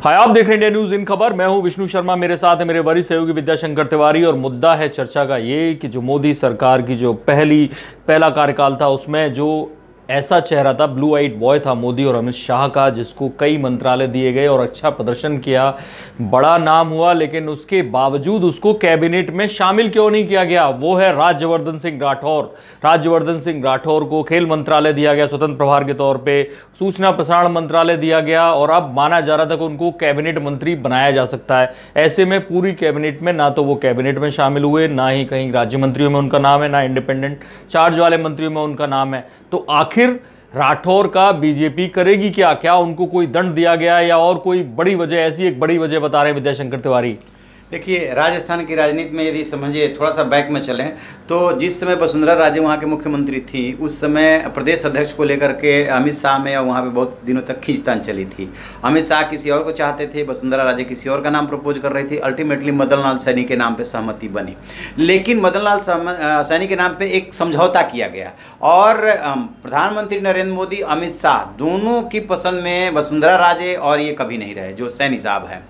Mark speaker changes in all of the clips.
Speaker 1: हाय, आप देख रहे हैं इंडिया न्यूज इन खबर। मैं हूं विष्णु शर्मा, मेरे साथ है मेरे वरिष्ठ सहयोगी विद्याशंकर तिवारी। और मुद्दा है चर्चा का ये कि जो मोदी सरकार की जो पहला कार्यकाल था उसमें जो ऐसा चेहरा था, ब्लू आइट बॉय था मोदी और अमित शाह का, जिसको कई मंत्रालय दिए गए और अच्छा प्रदर्शन किया, बड़ा नाम हुआ, लेकिन उसके बावजूद उसको कैबिनेट में शामिल क्यों नहीं किया गया? वो है राज्यवर्धन सिंह राठौर। राज्यवर्धन सिंह राठौर को खेल मंत्रालय दिया गया स्वतंत्र प्रभार के तौर पे, सूचना प्रसारण मंत्रालय दिया गया और अब माना जा रहा था कि उनको कैबिनेट मंत्री बनाया जा सकता है। ऐसे में पूरी कैबिनेट में ना तो वो कैबिनेट में शामिल हुए, ना ही कहीं राज्य मंत्रियों में उनका नाम है, ना इंडिपेंडेंट चार्ज वाले मंत्रियों में उनका नाम है। तो आखिर राठौर का बीजेपी करेगी क्या? क्या उनको कोई दंड दिया गया या और कोई बड़ी वजह? ऐसी एक बड़ी वजह बता रहे हैं विद्याशंकर तिवारी।
Speaker 2: देखिए, राजस्थान की राजनीति में यदि समझिए, थोड़ा सा बैक में चलें तो जिस समय वसुंधरा राजे वहाँ के मुख्यमंत्री थी, उस समय प्रदेश अध्यक्ष को लेकर के अमित शाह में वहाँ पे बहुत दिनों तक खींचतान चली थी। अमित शाह किसी और को चाहते थे, वसुंधरा राजे किसी और का नाम प्रपोज कर रही थी। अल्टीमेटली मदन लाल सैनी के नाम पर सहमति बनी, लेकिन मदन लाल सैनी के नाम पर एक समझौता किया गया और प्रधानमंत्री नरेंद्र मोदी, अमित शाह दोनों की पसंद में वसुंधरा राजे और ये कभी नहीं रहे, जो सैनी साहब हैं।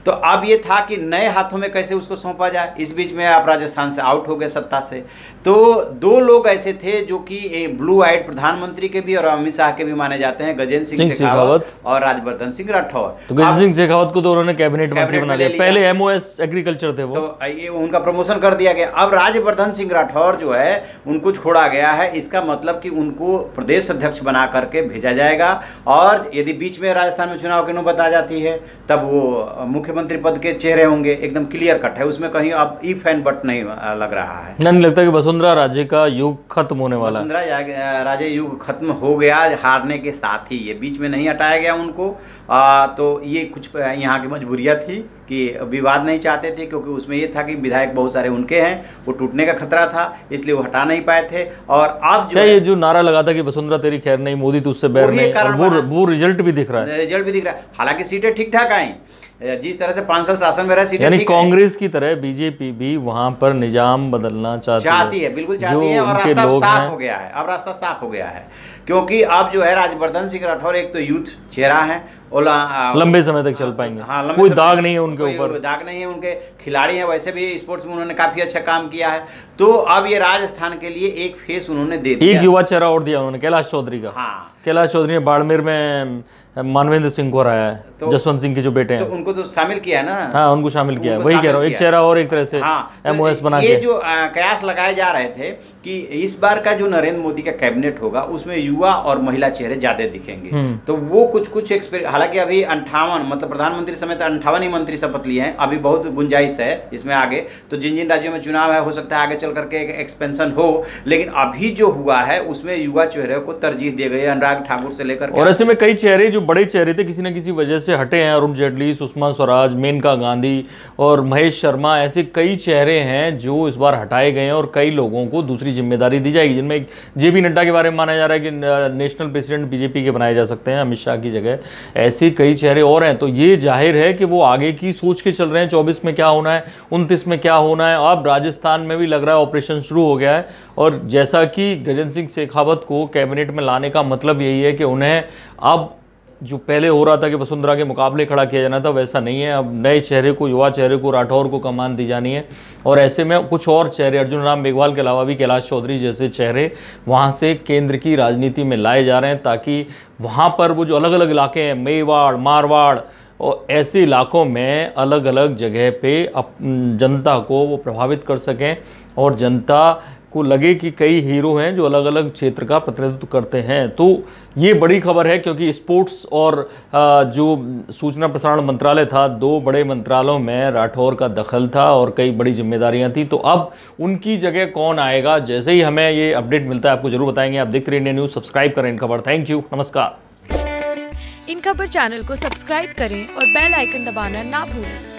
Speaker 2: तो अब ये था कि नए हाथों में कैसे उसको सौंपा जाए। इस बीच में आप राजस्थान से आउट हो गए सत्ता से। तो दो लोग ऐसे थे जो कि ब्लू आइट प्रधानमंत्री के भी और अमित शाह के भी माने जाते हैं, गजेंद्र सिंह शेखावत और राज्यवर्धन सिंह राठौर।
Speaker 1: तो गजेंद्र सिंह शेखावत को तो उन्होंने कैबिनेट मंत्री बना दिया, पहले एमओएस एग्रीकल्चर थे वो,
Speaker 2: तो ये उनका प्रमोशन कर दिया गया। अब राज्यवर्धन सिंह राठौर जो है उनको छोड़ा गया है। इसका मतलब कि उनको प्रदेश अध्यक्ष बना करके भेजा जाएगा और यदि बीच में राजस्थान में चुनाव की नौबत आ जाती है तब वो मुख्यमंत्री पद के चेहरे होंगे। एकदम क्लियर कट है, उसमें कहीं अब इफ एंड बट नहीं लग रहा है।
Speaker 1: नहीं लगता कि वसुंधरा राजे का युग खत्म होने वाला है?
Speaker 2: वसुंधरा राजे युग खत्म हो गया हारने के साथ ही। ये बीच में नहीं हटाया गया उनको। तो ये कुछ यहाँ की मजबूरियाँ थी कि विवाद नहीं चाहते थे, क्योंकि उसमें ये था कि विधायक बहुत सारे उनके हैं, वो टूटने का खतरा था, इसलिए वो हटा नहीं पाए थे। और अब जो
Speaker 1: ये जो नारा लगा था कि वसुंधरा तेरी खैर नहीं, मोदी तुझसे बैर नहीं, और वो रिजल्ट भी दिख रहा है।
Speaker 2: रिजल्ट भी दिख रहा है। हालांकि सीटें ठीक ठाक आई, जिस तरह से 5 साल शासन में रहा, सीटें
Speaker 1: यानी कांग्रेस की तरह बीजेपी भी वहां पर निजाम बदलना चाहती है,
Speaker 2: बिल्कुल चाहती है। और रास्ता साफ हो गया है, अब रास्ता साफ हो गया है, क्योंकि अब जो है राज्यवर्धन सिंह राठौर एक तो यूथ चेहरा है,
Speaker 1: लंबे समय तक चल पाएंगे।
Speaker 2: हाँ,
Speaker 1: कोई दाग नहीं है उनके ऊपर,
Speaker 2: दाग नहीं है। उनके खिलाड़ी हैं, वैसे भी स्पोर्ट्स में उन्होंने काफी अच्छा काम किया है। तो अब ये राजस्थान के लिए एक फेस उन्होंने दे दिया।
Speaker 1: एक युवा चेहरा और दिया उन्होंने, कैलाश चौधरी का।
Speaker 2: हाँ,
Speaker 1: कैलाश चौधरी ने बाड़मेर में मानवेंद्र सिंह को हराया है, तो जसवंत सिंह के जो बेटे हैं,
Speaker 2: तो उनको तो शामिल किया है ना।
Speaker 1: हाँ, उनको शामिल किया है, वही कह रहा हूँ, एक चेहरा और एक तरह से एमओएस बना के।
Speaker 2: ये जो कयास लगाए जा रहे थे कि इस बार का जो नरेंद्र मोदी का कैबिनेट होगा उसमें युवा और महिला चेहरे ज्यादा दिखेंगे। तो वो कुछ हालांकि अभी 58 मतलब प्रधानमंत्री समेत 58 ही मंत्री शपथ लिए हैं, अभी बहुत गुंजाइश है इसमें आगे। तो जिन राज्यों में चुनाव है, हो सकता है आगे चल करके एक एक्सपेंशन हो, लेकिन अभी जो हुआ है उसमें युवा चेहरे को तरजीह दी गई है, अनुराग ठाकुर से लेकर।
Speaker 1: और ऐसे में कई चेहरे जो बड़े चेहरे थे किसी न किसी वजह से हटे हैं, अरुण जेटली, सुषमा स्वराज, मेनका गांधी और महेश शर्मा, ऐसे कई चेहरे हैं जो इस बार हटाए गए हैं और कई लोगों को दूसरी जिम्मेदारी दी जाएगी, जिनमें जेपी नड्डा के बारे में माना जा रहा है कि नेशनल प्रेसिडेंट बीजेपी के बनाए जा सकते हैं अमित शाह की जगह। ऐसे कई चेहरे और हैं। तो ये जाहिर है कि वो आगे की सोच के चल रहे हैं, 24 में क्या होना है, 29 में क्या होना है। अब राजस्थान में भी लग रहा है ऑपरेशन शुरू हो गया है। और जैसा कि गजेंद्र सिंह शेखावत को कैबिनेट में लाने का मतलब यही है कि उन्हें अब जो पहले हो रहा था कि वसुंधरा के मुकाबले खड़ा किया जाना था, वैसा नहीं है। अब नए चेहरे को, युवा चेहरे को, राठौर को कमान दी जानी है। और ऐसे में कुछ और चेहरे, अर्जुन राम मेघवाल के अलावा भी कैलाश चौधरी जैसे चेहरे वहाँ से केंद्र की राजनीति में लाए जा रहे हैं, ताकि वहाँ पर वो जो अलग अलग इलाके हैं, मेवाड़, मारवाड़ और ऐसे इलाकों में अलग अलग जगह पे जनता को वो प्रभावित कर सकें और जनता को लगे कि कई हीरो हैं जो अलग अलग क्षेत्र का प्रतिनिधित्व करते हैं। तो ये बड़ी खबर है, क्योंकि स्पोर्ट्स और जो सूचना प्रसारण मंत्रालय था, 2 बड़े मंत्रालयों में राठौर का दखल था और कई बड़ी जिम्मेदारियां थी। तो अब उनकी जगह कौन आएगा, जैसे ही हमें ये अपडेट मिलता है आपको जरूर बताएंगे। आप देखते रहिए इंडिया न्यूज़, सब्सक्राइब करें इन खबर। थैंक यू, नमस्कार।
Speaker 3: इन खबर चैनल को सब्सक्राइब करें और बेल आइकन दबाना ना भूलें।